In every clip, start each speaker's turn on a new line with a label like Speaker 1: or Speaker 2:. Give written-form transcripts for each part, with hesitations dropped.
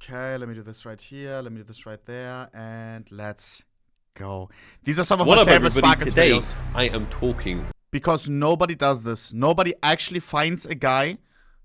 Speaker 1: Okay, let me do this right here. Let me do this right there. And let's go. These are some of
Speaker 2: What
Speaker 1: my
Speaker 2: up,
Speaker 1: favorite
Speaker 2: everybody?
Speaker 1: Sparkets
Speaker 2: Today,
Speaker 1: videos.
Speaker 2: I am talking.
Speaker 1: Because nobody does this. Nobody actually finds a guy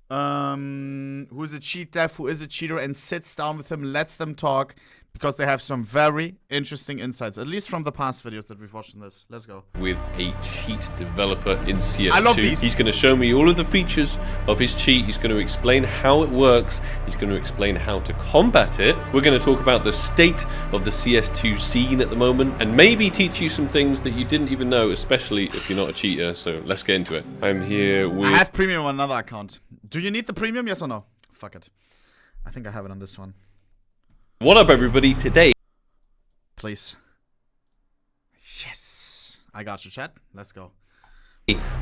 Speaker 1: who's a cheat dev, who is a cheater, and sits down with him, lets them talk, because they have some very interesting insights, at least from the past videos that we've watched in this. Let's go.
Speaker 2: With a cheat developer in CS2.
Speaker 1: I love these.
Speaker 2: He's going to show me all of the features of his cheat. He's going to explain how it works. He's going to explain how to combat it. We're going to talk about the state of the CS2 scene at the moment, and maybe teach you some things that you didn't even know, especially if you're not a cheater. So let's get into it. I'm here with...
Speaker 1: I have premium on another account. Do you need the premium, yes or no? Fuck it. I think I have it on this one.
Speaker 2: What up, everybody? Today...
Speaker 1: Please. Yes. I got you, chat. Let's go.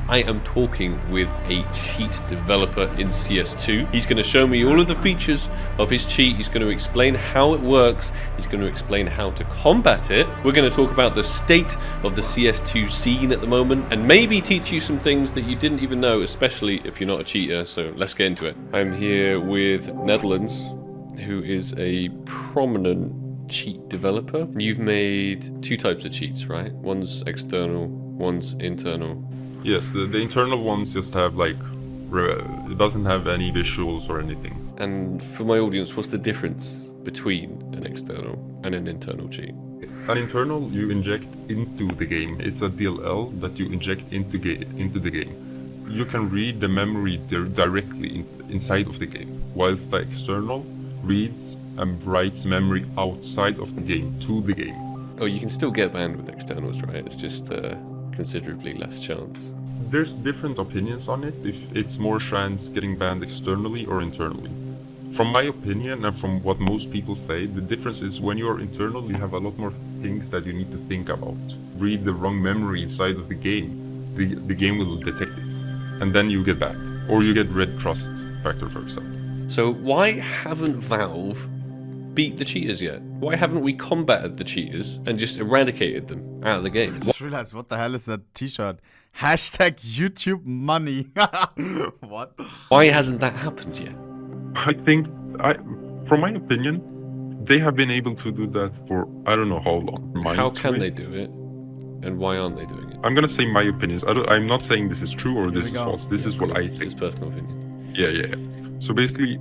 Speaker 2: I am talking with a cheat developer in CS2. He's going to show me all of the features of his cheat. He's going to explain how it works. He's going to explain how to combat it. We're going to talk about the state of the CS2 scene at the moment, and maybe teach you some things that you didn't even know, especially if you're not a cheater. So let's get into it. I'm here with Netherlands, who is a prominent cheat developer. You've made two types of cheats, right? One's external, one's internal.
Speaker 3: Yes, the internal ones just have like, it doesn't have any visuals or anything.
Speaker 2: And for my audience, what's the difference between an external and an internal cheat?
Speaker 3: An internal you inject into the game. It's a DLL that you inject into the game. You can read the memory directly inside of the game, whilst the external reads and writes memory outside of the game to the game.
Speaker 2: Oh, you can still get banned with externals, right? It's just considerably less chance.
Speaker 3: There's different opinions on it, if it's more chance getting banned externally or internally. From my opinion and from what most people say, the difference is when you're internal, you have a lot more things that you need to think about. Read the wrong memory inside of the game, the game will detect it, and then you get banned. Or you get red trust factor, for example.
Speaker 2: So why haven't Valve beat the cheaters yet? Why haven't we combated the cheaters and just eradicated them out of the game?
Speaker 1: I just realized, what the hell is that t-shirt? Hashtag YouTube money. What?
Speaker 2: Why hasn't that happened yet?
Speaker 3: I think, from my opinion, they have been able to do that for I don't know how long.
Speaker 2: How can they do it? And why aren't they doing it?
Speaker 3: I'm gonna say my opinions. I'm not saying this is true or this is false. This is what I
Speaker 2: This is
Speaker 3: think.
Speaker 2: personal opinion.
Speaker 3: Yeah. So basically,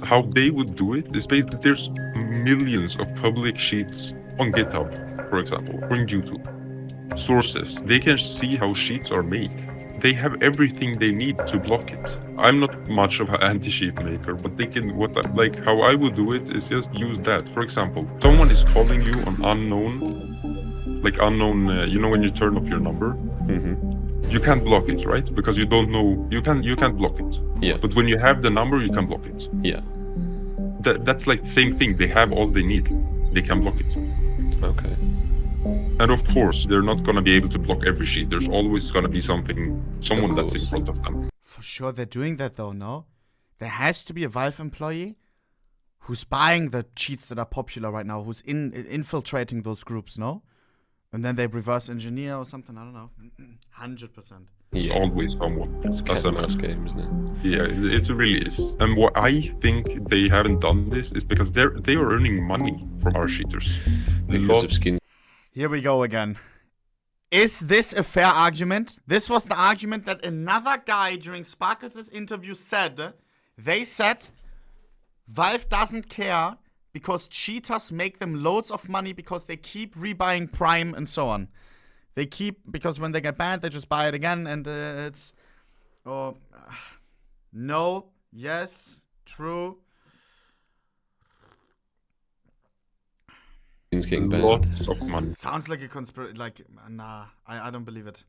Speaker 3: how they would do it is basically there's millions of public sheets on GitHub, for example, or in YouTube. Sources. They can see how sheets are made. They have everything they need to block it. I'm not much of an anti-cheat maker, but they can. How I would do it is just use that. For example, someone is calling you on unknown. You know when you turn off your number. You can't block it, right? Because you don't know, you can't block it.
Speaker 2: Yeah.
Speaker 3: But when you have the number, you can block it.
Speaker 2: Yeah.
Speaker 3: That's like the same thing. They have all they need. They can block it.
Speaker 2: Okay.
Speaker 3: And of course, they're not gonna be able to block every sheet. There's always gonna be someone that's in front of them.
Speaker 1: For sure they're doing that though, no? There has to be a Valve employee who's buying the cheats that are popular right now, who's infiltrating those groups, no? And then they reverse engineer or something, I don't know. 100%.
Speaker 3: There's
Speaker 2: Yeah.
Speaker 3: always someone.
Speaker 2: It's a cat and mouse game, isn't it?
Speaker 3: Yeah, it really is. And what I think they haven't done this is because they are earning money from our cheaters.
Speaker 2: Because of skins.
Speaker 1: Here we go again. Is this a fair argument? This was the argument that another guy during Sparkles' interview said. They said Valve doesn't care because cheaters make them loads of money because they keep rebuying Prime and so on. They keep, because when they get banned, they just buy it again, and it's... Oh, no, yes, true.
Speaker 2: Getting banned.
Speaker 3: Lots of money.
Speaker 1: Sounds like a conspiracy, nah, I don't believe it.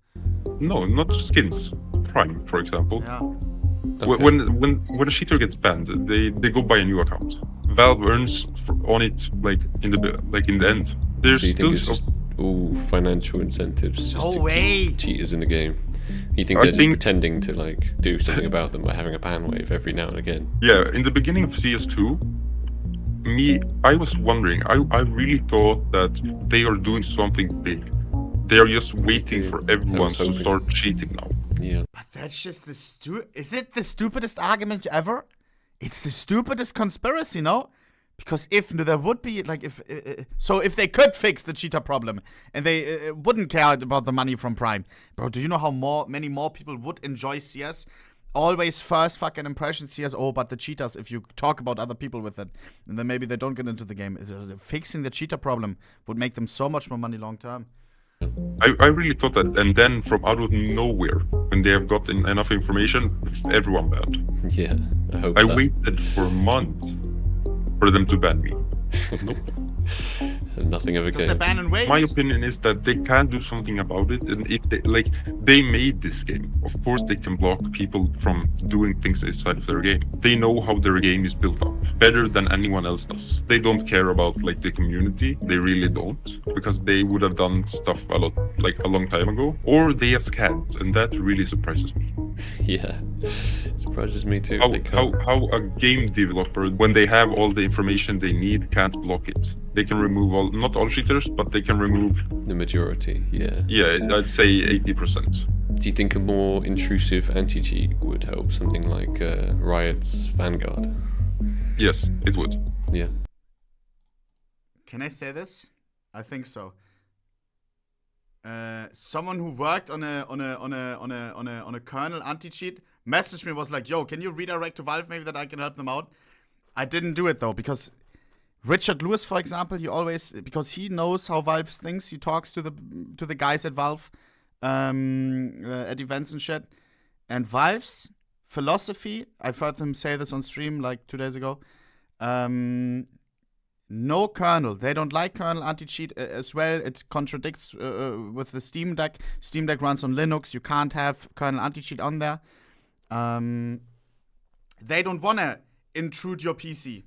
Speaker 3: No, not skins. Prime, for example.
Speaker 1: Yeah.
Speaker 2: Okay.
Speaker 3: When a cheater gets banned, they go buy a new account. Valve earns on it in the end. There's
Speaker 2: So you think
Speaker 3: still
Speaker 2: it's just all financial incentives just
Speaker 1: No
Speaker 2: to
Speaker 1: way.
Speaker 2: keep cheaters in the game? You think
Speaker 3: I
Speaker 2: they're just
Speaker 3: think-
Speaker 2: pretending to do something about them by having a ban wave every now and again?
Speaker 3: Yeah, in the beginning of CS2, I was wondering, I really thought that they are doing something big. They are just waiting for everyone to
Speaker 2: hoping.
Speaker 3: start cheating now.
Speaker 2: Yeah.
Speaker 1: But that's just is it the stupidest argument ever? It's the stupidest conspiracy, no? Because if there would be, like, if they could fix the cheater problem and they wouldn't care about the money from Prime, bro, do you know how many more people would enjoy CS? Always first fucking impression CS, but the cheaters, if you talk about other people with it, and then maybe they don't get into the game. Fixing the cheater problem would make them so much more money long term.
Speaker 3: I really thought that, and then from out of nowhere, when they have gotten enough information, everyone banned.
Speaker 2: Yeah, I hope
Speaker 3: I waited for a month for them to ban me. But nope.
Speaker 2: And nothing ever
Speaker 1: Because
Speaker 2: came.
Speaker 1: they're banning waves.
Speaker 3: My opinion is that they can do something about it, and if they made this game, of course they can block people from doing things inside of their game. They know how their game is built up better than anyone else does. They don't care about like the community. They really don't, because they would have done stuff a long time ago, or they just can't, and that really surprises me.
Speaker 2: Yeah, it surprises me too. if they can't.
Speaker 3: How a game developer, when they have all the information they need, can't block it. They can remove not all cheaters, but they can remove,
Speaker 2: The majority, yeah.
Speaker 3: yeah, I'd say 80%.
Speaker 2: Do you think a more intrusive anti-cheat would help? Something like Riot's Vanguard?
Speaker 3: Yes, it would.
Speaker 2: Yeah.
Speaker 1: Can I say this? I think so. Someone who worked on a kernel anti-cheat messaged me, was like, "Yo, can you redirect to Valve maybe that I can help them out?" I didn't do it though, because Richard Lewis, for example, because he knows how Valve thinks. He talks to the guys at Valve at events and shit. And Valve's philosophy, I've heard them say this on stream like 2 days ago. No kernel. They don't like kernel anti-cheat as well. It contradicts with the Steam Deck. Steam Deck runs on Linux. You can't have kernel anti-cheat on there. They don't want to intrude your PC.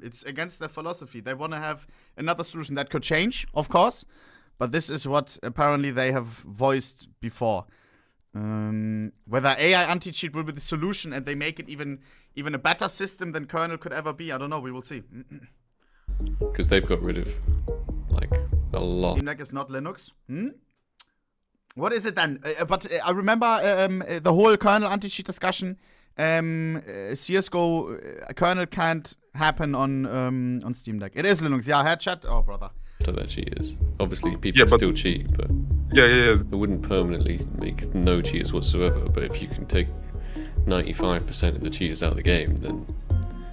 Speaker 1: It's against their philosophy. They want to have another solution that could change, of course. But this is what apparently they have voiced before. Whether AI anti-cheat will be the solution and they make it even a better system than kernel could ever be, I don't know. We will see.
Speaker 2: Because they've got rid of, like, a lot.
Speaker 1: Steam Deck is not Linux. What is it then? But I remember the whole kernel anti-cheat discussion. CSGO kernel can't happen on Steam Deck. It is Linux. Yeah, headshot. Oh, brother.
Speaker 2: So that cheaters. Obviously, people still cheat, but
Speaker 3: Yeah.
Speaker 2: it wouldn't permanently make no cheaters whatsoever. But if you can take 95% of the cheaters out of the game, then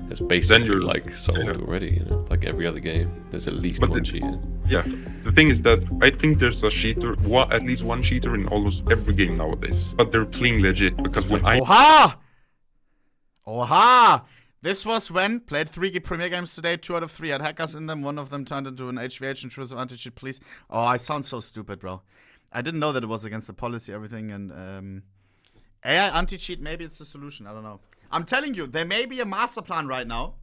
Speaker 2: it's basically
Speaker 3: you're-
Speaker 2: like solved already. You know, like every other game, there's at least
Speaker 3: But
Speaker 2: one
Speaker 3: it-
Speaker 2: cheater.
Speaker 3: Yeah, the thing is that I think there's a cheater, at least one cheater in almost every game nowadays. But they're playing legit, because when I
Speaker 1: Oha! This was when played 3 Premier games today. 2 out of 3 had hackers in them. One of them turned into an HVH intrusive anti-cheat police. Oh, I sound so stupid, bro. I didn't know that it was against the policy, everything. And AI anti-cheat, maybe it's the solution. I don't know. I'm telling you, there may be a master plan right now.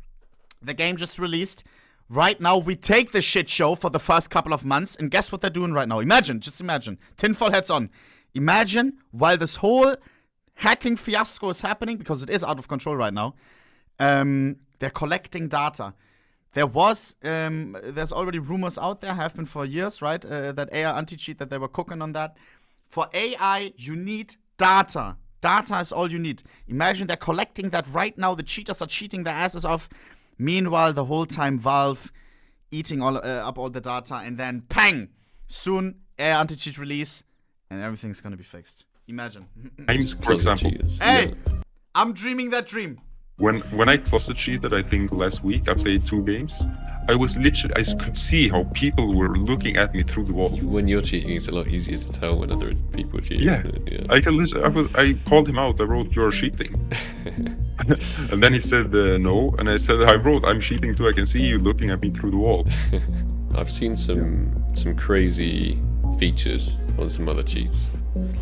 Speaker 1: The game just released. Right now, we take the shit show for the first couple of months. And guess what they're doing right now? Just imagine. Tinfoil hats on. Imagine while this whole hacking fiasco is happening, because it is out of control right now, they're collecting data. There's already rumors out there, have been for years, right? That AI anti-cheat, that they were cooking on that. For AI, you need data. Data is all you need. Imagine they're collecting that right now. The cheaters are cheating their asses off. Meanwhile, the whole time Valve eating up all the data, and then pang! Soon, AI anti-cheat release, and everything's gonna be fixed. Imagine.
Speaker 2: Just
Speaker 3: for
Speaker 2: closet
Speaker 3: example,
Speaker 2: cheaters.
Speaker 1: Hey! I'm dreaming that dream.
Speaker 3: when I closet cheated, I think last week I played 2 games. I could see how people were looking at me through the wall.
Speaker 2: When you're cheating, it's a lot easier to tell when other people cheat.
Speaker 3: Yeah,
Speaker 2: Isn't it?
Speaker 3: I can listen. I called him out. I wrote, "You're cheating," and then he said, "No," and I said, "I wrote, I'm cheating too. I can see you looking at me through the wall."
Speaker 2: I've seen some crazy features on some other cheats,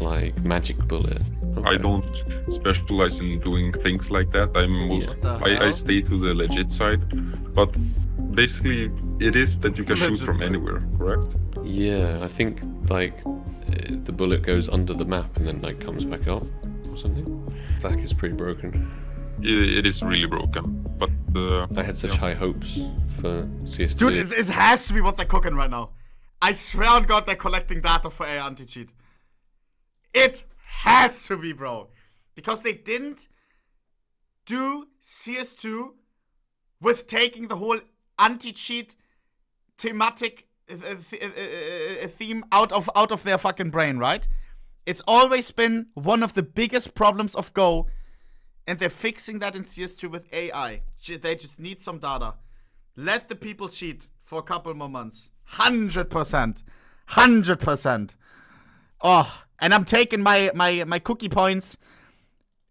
Speaker 2: like Magic Bullet.
Speaker 3: I don't specialize in doing things like that.
Speaker 1: What the
Speaker 3: I
Speaker 1: hell?
Speaker 3: stay to the legit side, but basically it is that you can shoot
Speaker 1: Legit
Speaker 3: from
Speaker 1: side.
Speaker 3: anywhere, correct?
Speaker 2: Yeah, I think like the bullet goes under the map and then like comes back up or something. That is pretty broken.
Speaker 3: It is really broken, but
Speaker 2: I had such high hopes for CS2.
Speaker 1: Dude, it has to be what they're cooking right now. I swear on God, they're collecting data for AI anti-cheat. It has to be, bro. Because they didn't do CS2 with taking the whole anti-cheat thematic theme out of their fucking brain, right? It's always been one of the biggest problems of Go, and they're fixing that in CS2 with AI. They just need some data. Let the people cheat for a couple more months. 100%. 100%. Oh, and I'm taking my cookie points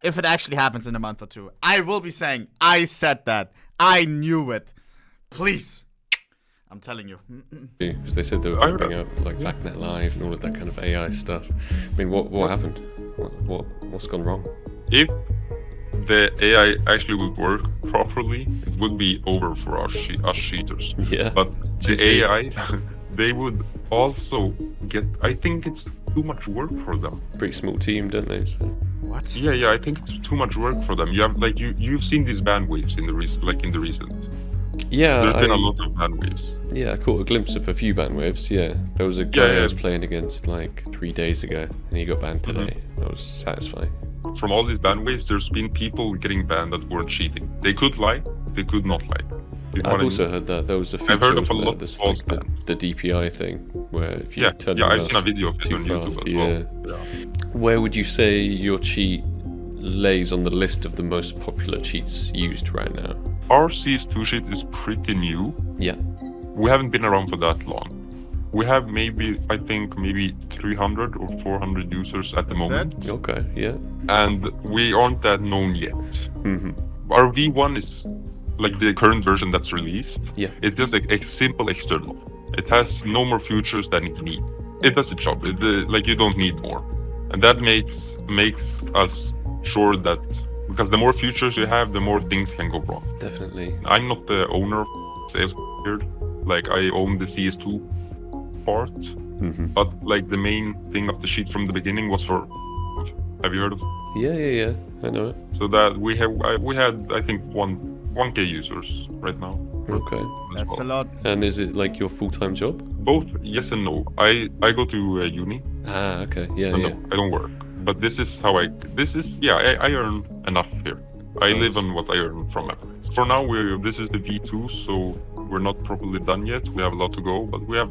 Speaker 1: if it actually happens in a month or two. I will be saying, I said that. I knew it. Please. I'm telling you.
Speaker 2: Because they said they were going to bring out like VacNet Live and all of that kind of AI stuff. I mean, what happened? What's gone wrong?
Speaker 3: If the AI actually would work properly, it would be over for us cheaters.
Speaker 2: Yeah.
Speaker 3: But the AI, they would also get. I think it's too much work for them.
Speaker 2: Pretty small team, don't they? So.
Speaker 1: What?
Speaker 3: Yeah. I think it's too much work for them. You have like you've seen these bandwaves in the recent.
Speaker 2: Yeah,
Speaker 3: There's been a lot of bandwaves.
Speaker 2: Yeah, I caught a glimpse of a few bandwaves. Yeah, there was a guy I was playing against like 3 days ago, and he got banned today. That was satisfying.
Speaker 3: From all these bandwaves, there's been people getting banned that weren't cheating. They could lie, they could not lie. You know
Speaker 2: I've also heard that there was a feature.
Speaker 3: I've heard of a
Speaker 2: wasn't
Speaker 3: lot
Speaker 2: there, this,
Speaker 3: of false
Speaker 2: like, the DPI thing, where if you turn it
Speaker 3: I've
Speaker 2: off
Speaker 3: seen a video of it
Speaker 2: too
Speaker 3: on
Speaker 2: fast,
Speaker 3: YouTube as well.
Speaker 2: Where would you say your cheat lays on the list of the most popular cheats used right now?
Speaker 3: Our CS2 cheat is pretty new.
Speaker 2: Yeah.
Speaker 3: We haven't been around for that long. We have maybe 300 or 400 users at the moment.
Speaker 2: Okay, yeah.
Speaker 3: And we aren't that known yet. Our V1 is like the current version that's released.
Speaker 2: Yeah.
Speaker 3: It's just like a simple external. It has no more features than it needs. It does its job. Like you don't need more. And that makes us sure that because the more features you have, the more things can go wrong.
Speaker 2: Definitely.
Speaker 3: I'm not the owner of CS here. Like I own the CS2 part, but like the main thing of the sheet from the beginning was for. Have you heard of?
Speaker 2: Yeah. I know it.
Speaker 3: So that we had I think 1K users right now.
Speaker 2: Okay.
Speaker 1: That's a lot.
Speaker 2: And is it like your full-time job?
Speaker 3: Both yes and no. I go to uni.
Speaker 2: Ah, okay. Yeah.
Speaker 3: No, I don't work. But this is how I earn enough here. I live on what I earn from it. For now, this is the V2, so we're not properly done yet. We have a lot to go, but we have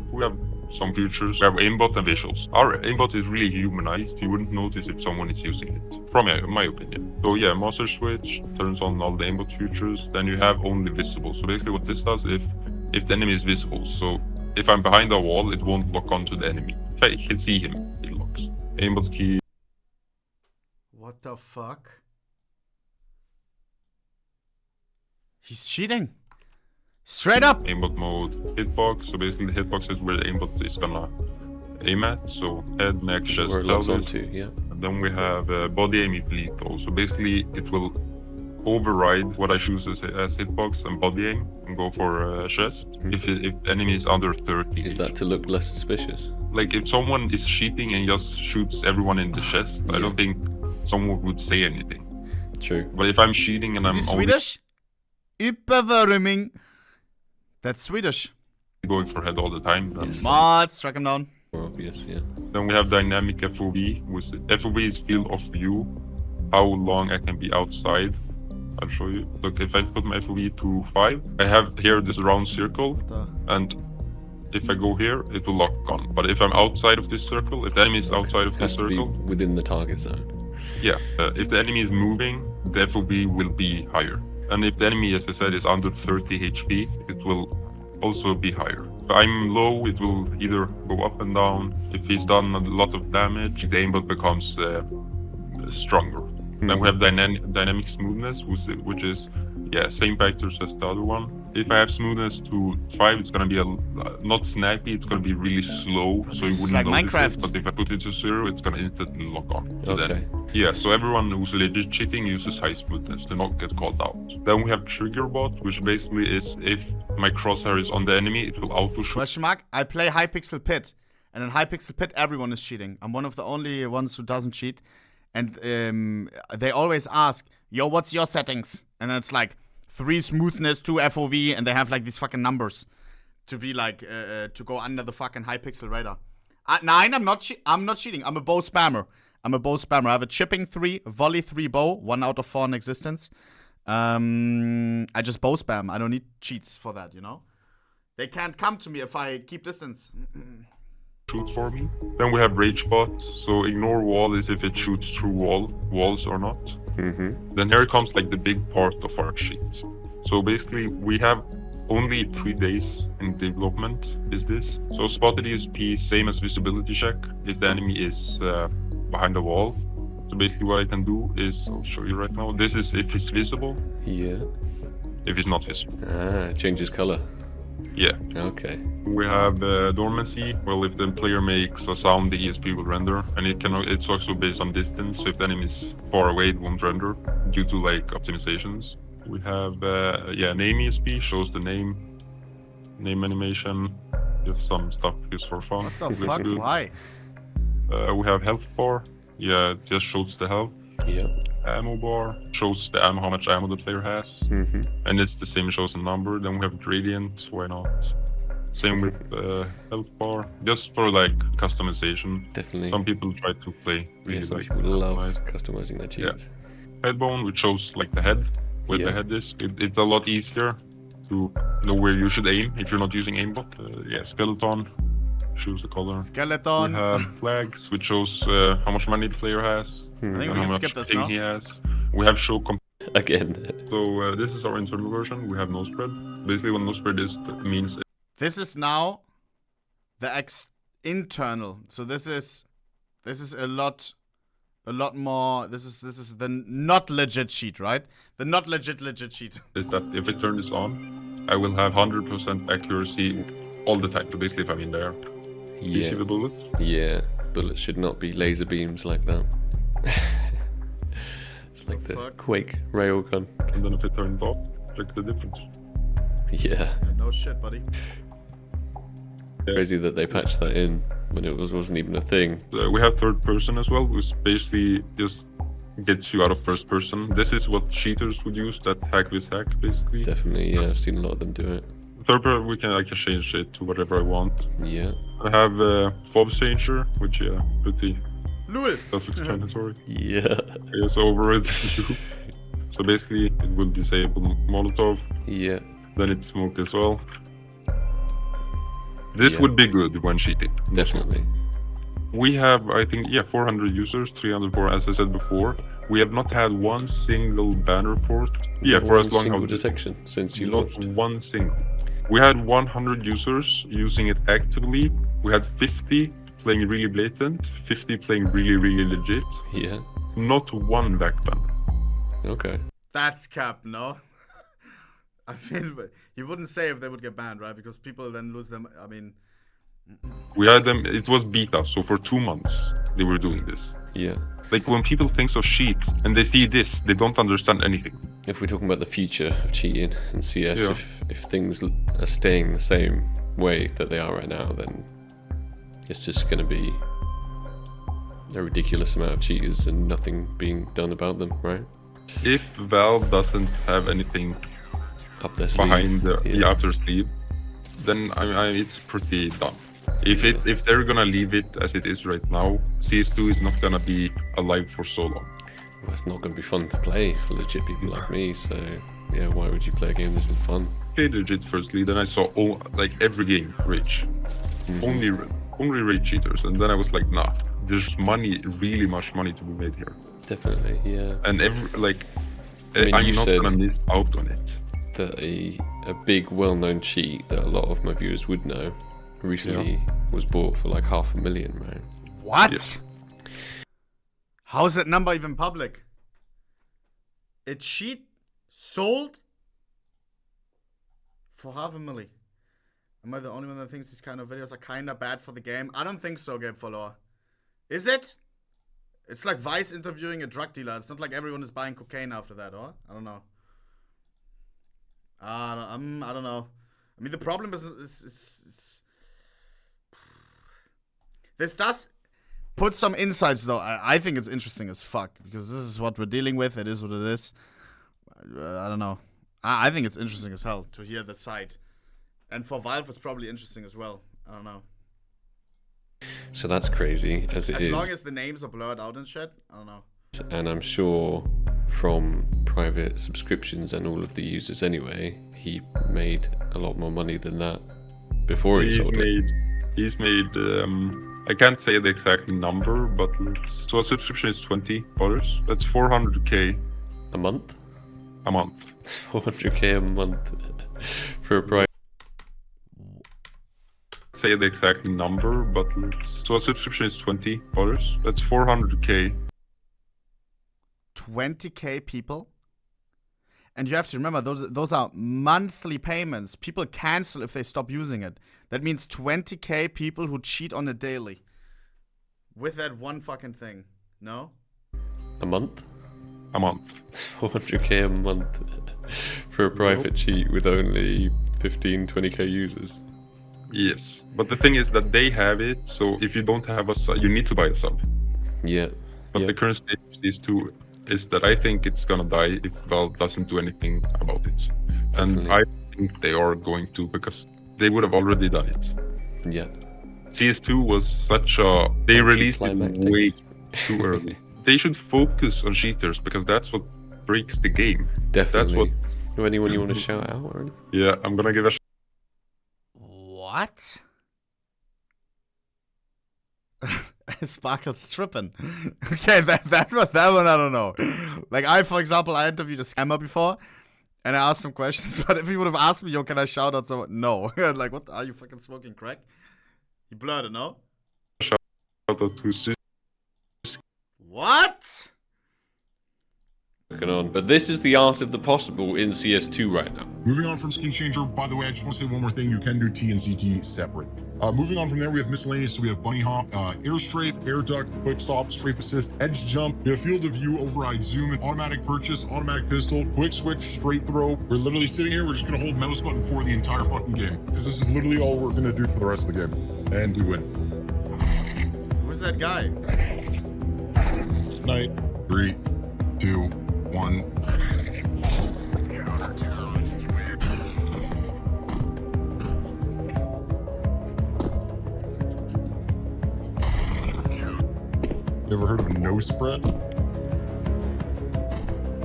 Speaker 3: some features. We have aimbot and visuals. Our aimbot is really humanized. You wouldn't notice if someone is using it, from my opinion. So yeah, master switch turns on all the aimbot features. Then you have only visible. So basically, what this does, if the enemy is visible, so if I'm behind a wall, it won't lock onto the enemy. If I can see him, it locks. Aimbot's key.
Speaker 1: What the fuck? He's cheating. Straight up.
Speaker 3: Aimbot mode, hitbox. So basically, the hitbox is where the aimbot is gonna aim at. So head, neck, chest,
Speaker 2: Where it locks
Speaker 3: pelvis.
Speaker 2: onto, yeah.
Speaker 3: And then we have body aim is lethal. So basically, it will override what I choose as hitbox and body aim and go for chest. If the enemy is under 30.
Speaker 2: Is that to look less suspicious?
Speaker 3: Like if someone is cheating and just shoots everyone in the chest, I don't think someone would say anything.
Speaker 2: True.
Speaker 3: But if I'm cheating and
Speaker 1: Is
Speaker 3: I'm
Speaker 1: he
Speaker 3: only
Speaker 1: Swedish? Überwärming. That's Swedish.
Speaker 3: going for head all the time, then,
Speaker 1: Smart, strike him down.
Speaker 2: More obvious, yeah.
Speaker 3: then we have dynamic FOV. FOV is field of view, how long I can be outside. I'll show you. Look, if I put my FOV to 5, I have here this round circle, and if I go here, it will lock on. But if I'm outside of this circle, if the enemy is outside of this
Speaker 2: Has to be
Speaker 3: circle,
Speaker 2: within the target zone.
Speaker 3: yeah, if the enemy is moving, the FOV will be higher. And if the enemy, as I said, is under 30 HP, it will also be higher. If I'm low, it will either go up and down. If he's done a lot of damage, the aimbot becomes stronger. Then we have dynamic smoothness, which is same factors as the other one. If I have smoothness to 5, it's gonna be not snappy. It's gonna be really slow, so you wouldn't
Speaker 1: like
Speaker 3: notice
Speaker 1: Minecraft.
Speaker 3: it. But if I put it to 0, it's gonna instantly lock on. So
Speaker 2: Okay.
Speaker 3: then, yeah. So everyone who's legit cheating uses high smoothness to not get called out. Then we have trigger bot, which basically is if my crosshair is on the enemy, it will auto shoot.
Speaker 1: Question mark. I play Hypixel Pit, and in Hypixel Pit, everyone is cheating. I'm one of the only ones who doesn't cheat, and they always ask, "Yo, what's your settings?" And then it's like 3 smoothness, 2 FOV, and they have like these fucking numbers to be like to go under the fucking Hypixel radar. 9, I'm not cheating. I'm a bow spammer. I have a chipping 3, volley 3 bow, 1 out of 4 in existence. I just bow spam. I don't need cheats for that, you know? They can't come to me if I keep distance.
Speaker 3: Shoot for me. Then we have rage bot. So ignore wall is if it shoots through walls or not. Then here comes like the big part of our sheet. So basically we have only 3 days in development is this. So spotted ESP, same as visibility check if the enemy is behind the wall. So basically what I can do is, I'll show you right now. This is if it's visible.
Speaker 2: Yeah.
Speaker 3: If it's not visible.
Speaker 2: Ah, changes color.
Speaker 3: Yeah.
Speaker 2: Okay.
Speaker 3: We have dormancy. Well, if the player makes a sound, the ESP will render, and it's also based on distance. So if the enemy is far away, it won't render due to like optimizations. We have name ESP shows the name animation. Just some stuff is for fun.
Speaker 1: What the fuck? Why?
Speaker 3: We have health bar. Yeah, it just shows the health.
Speaker 2: Yeah.
Speaker 3: Ammo bar shows the ammo, how much ammo the player has, and it's the same, shows a number. Then we have gradient. Why not? Same with health bar, just for like customization.
Speaker 2: Definitely.
Speaker 3: Some people try to play. Really,
Speaker 2: Some
Speaker 3: like,
Speaker 2: people love
Speaker 3: customize.
Speaker 2: customizing their cheats.
Speaker 3: Head bone, which shows like the head, where the head is. It's a lot easier to know where you should aim if you're not using aimbot. Skeleton shows the color.
Speaker 1: Skeleton.
Speaker 3: We have flags, which shows how much money the player has.
Speaker 1: I think we
Speaker 3: how
Speaker 1: can
Speaker 3: much
Speaker 1: skip this
Speaker 3: ping
Speaker 1: now.
Speaker 3: he has. We have show
Speaker 2: Again.
Speaker 3: So this is our internal version. We have no spread. Basically, what no spread is, that means
Speaker 1: This is now the internal. So this is a lot more. This is the not legit cheat, right? The not legit cheat.
Speaker 3: is that if I turn this on, I will have 100% accuracy all the time. So basically, if I'm in there, you see the bullet?
Speaker 2: Yeah. Bullets should not be laser beams like that. It's like the Quake railgun.
Speaker 3: And then if I turn it off, check the difference.
Speaker 2: Yeah.
Speaker 1: No shit, buddy.
Speaker 2: Crazy that they patched that in when it wasn't even a thing.
Speaker 3: We have third person as well, which basically just gets you out of first person. This is what cheaters would use, that hack with hack, basically.
Speaker 2: Definitely, yeah. I've seen a lot of them do it.
Speaker 3: Third person, I can change it to whatever I want.
Speaker 2: Yeah.
Speaker 3: I have fob changer, which pretty
Speaker 1: Lul.
Speaker 3: self-explanatory.
Speaker 2: Yeah.
Speaker 3: Yes, override you. So basically, it will disable Molotov.
Speaker 2: Yeah.
Speaker 3: Then it's smoked as well. This would be good when cheating.
Speaker 2: Definitely.
Speaker 3: We have, I think, 400 users, 304 as I said before. We have not had one single ban report. Yeah, for as long
Speaker 2: single
Speaker 3: as
Speaker 2: detection since you
Speaker 3: not
Speaker 2: launched.
Speaker 3: one single. We had 100 users using it actively. We had 50 playing really blatant, 50 playing really legit.
Speaker 2: Yeah.
Speaker 3: Not one backban.
Speaker 2: Okay.
Speaker 1: That's cap, no? I mean, you wouldn't say if they would get banned, right? Because people then lose them. I mean,
Speaker 3: We had them, it was beta, so for 2 months they were doing this.
Speaker 2: Yeah.
Speaker 3: Like when people think of cheats and they see this, they don't understand anything.
Speaker 2: If we're talking about the future of cheating in CS, if things are staying the same way that they are right now, then it's just going to be a ridiculous amount of cheaters and nothing being done about them, right?
Speaker 3: If Valve doesn't have anything
Speaker 2: Up their sleeve.
Speaker 3: behind the outer sleeve, then it's pretty dumb. If they're gonna leave it as it is right now, CS2 is not gonna be alive for so long.
Speaker 2: Well, it's not going to be fun to play for legit people like me, so yeah, why would you play a game that isn't fun?
Speaker 3: Played legit firstly, then I saw like every game rage, only rage cheaters, and then I was like, nah, there's money, really much money to be made here,
Speaker 2: Definitely, yeah.
Speaker 3: and
Speaker 2: mean,
Speaker 3: I'm
Speaker 2: you
Speaker 3: not
Speaker 2: said
Speaker 3: gonna miss out on it.
Speaker 2: that a big well-known cheat that a lot of my viewers would know recently was bought for like $500,000, right?
Speaker 1: what?
Speaker 3: Yeah.
Speaker 1: How's that number even public? A cheat sold for $500,000. Am I the only one that thinks these kind of videos are kinda bad for the game? I don't think so, game follower. Is it? It's like Vice interviewing a drug dealer. It's not like everyone is buying cocaine after that, or? I don't know. I don't know. I mean, the problem is this does put some insights, though. I think it's interesting as fuck, because this is what we're dealing with. It is what it is. I don't know. I think it's interesting as hell to hear the side. And for Valve, it's probably interesting as well. I don't know.
Speaker 2: So that's crazy, as it is.
Speaker 1: As long as the names are blurred out and shit, I don't know.
Speaker 2: And I'm sure from private subscriptions and all of the users anyway, he made a lot more money than that before he sold it.
Speaker 3: He's made, I can't say the exact number, but so a subscription is $20. That's $400K
Speaker 2: A month?
Speaker 3: a month.
Speaker 2: 400K a month for a private.
Speaker 3: Say the exact number, but so a subscription is $20. That's $400K.
Speaker 1: 20K people? And you have to remember, those are monthly payments. People cancel if they stop using it. That means 20K people who cheat on it daily. With that one fucking thing. No?
Speaker 2: A month?
Speaker 3: A month.
Speaker 2: 400K a month for a private cheat with only 20K users.
Speaker 3: Yes, but the thing is that they have it, so if you don't have a sub, you need to buy a sub.
Speaker 2: Yeah.
Speaker 3: But the current state of these two is that I think it's gonna die if Valve doesn't do anything about it. And I think they are going to, because they would have already done it.
Speaker 2: Yeah.
Speaker 3: CS2 was such a... They released it way too early. They should focus on cheaters, because that's what breaks the game.
Speaker 2: Definitely. That's what... Anyone you want to shout out or anything?
Speaker 3: Yeah, I'm gonna give a...
Speaker 1: What? Sparkle's tripping. Okay, that one I don't know. Like for example, I interviewed a scammer before, and I asked him questions. But if he would have asked me, "Yo, can I shout out someone?" No. Like, what? Are you fucking smoking crack? He blurred it, no?
Speaker 3: Shout out to...
Speaker 1: What?
Speaker 2: On. But this is the art of the possible in CS2 right now.
Speaker 4: Moving on from Skin Changer, by the way, I just want to say one more thing. You can do T and CT separate. Moving on from there, we have miscellaneous. So we have Bunny Hop, Air Strafe, Air Duck, Quick Stop, Strafe Assist, Edge Jump, we have Field of View, Override Zoom, Automatic Purchase, Automatic Pistol, Quick Switch, Straight Throw. We're literally sitting here. We're just going to hold mouse button for the entire fucking game. Because this is literally all we're going to do for the rest of the game. And we win.
Speaker 1: Who's that guy?
Speaker 4: Night. 3, 2, 1. You ever heard of no spread?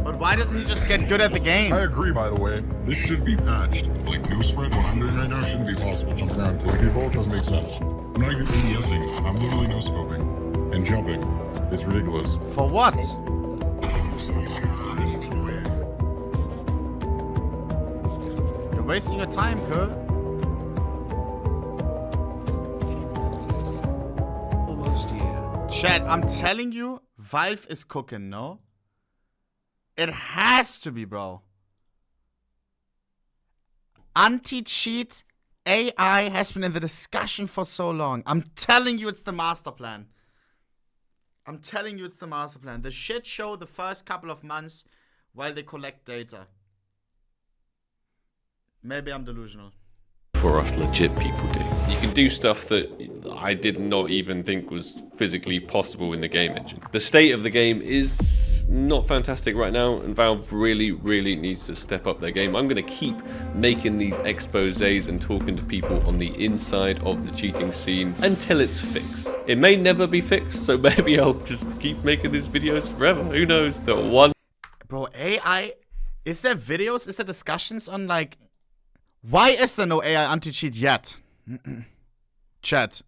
Speaker 1: But why doesn't he just get good at the game?
Speaker 4: I agree, by the way. This should be patched. Like, no spread, what I'm doing right now shouldn't be possible. Jumping around killing people, it doesn't make sense. I'm not even ADSing. I'm literally no scoping and jumping. It's ridiculous.
Speaker 1: For what? You're wasting your time, Kurt. Chat, I'm telling you, Valve is cooking, no? It has to be, bro. Anti-cheat AI has been in the discussion for so long. I'm telling you it's the master plan. I'm telling you it's the master plan. The shit show the first couple of months while they collect data. Maybe I'm delusional.
Speaker 2: For us legit people do. You can do stuff that I did not even think was physically possible in the game engine. The state of the game is not fantastic right now, and Valve really needs to step up their game. I'm going to keep making these exposés and talking to people on the inside of the cheating scene until it's fixed. It may never be fixed, so maybe I'll just keep making these videos forever. Who knows? The one...
Speaker 1: Bro, AI... Is there videos? Is there discussions on, like... Why is there no AI anti-cheat yet? Chat.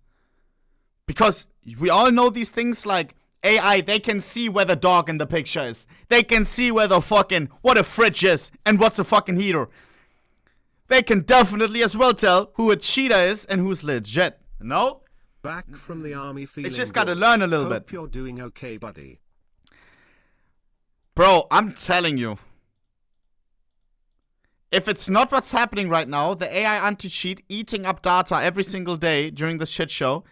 Speaker 1: Because we all know these things like AI, they can see where the dog in the picture is. They can see where the fucking, what a fridge is and what's a fucking heater. They can definitely as well tell who a cheater is and who's legit. No?
Speaker 5: Back from the army feeling
Speaker 1: It's just gotta learn a little bit.
Speaker 5: Hope you're doing okay, buddy.
Speaker 1: Bro, I'm telling you. If it's not what's happening right now, the AI anti-cheat eating up data every single day during this shit show,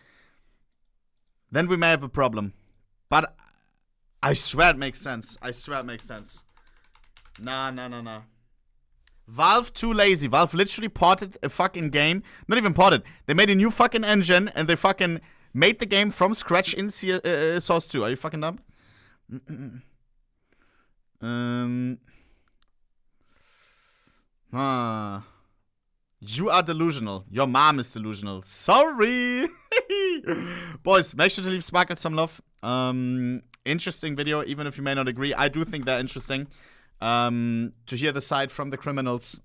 Speaker 1: then we may have a problem. But I swear it makes sense. I swear it makes sense. Nah. Valve too lazy. Valve literally ported a fucking game. Not even ported. They made a new fucking engine and they fucking made the game from scratch in Source 2. Are you fucking dumb? You are delusional. Your mom is delusional. Sorry. Boys, make sure to leave Sparkle some love. interesting video, even if you may not agree. I do think they're interesting. To hear the side from the criminals.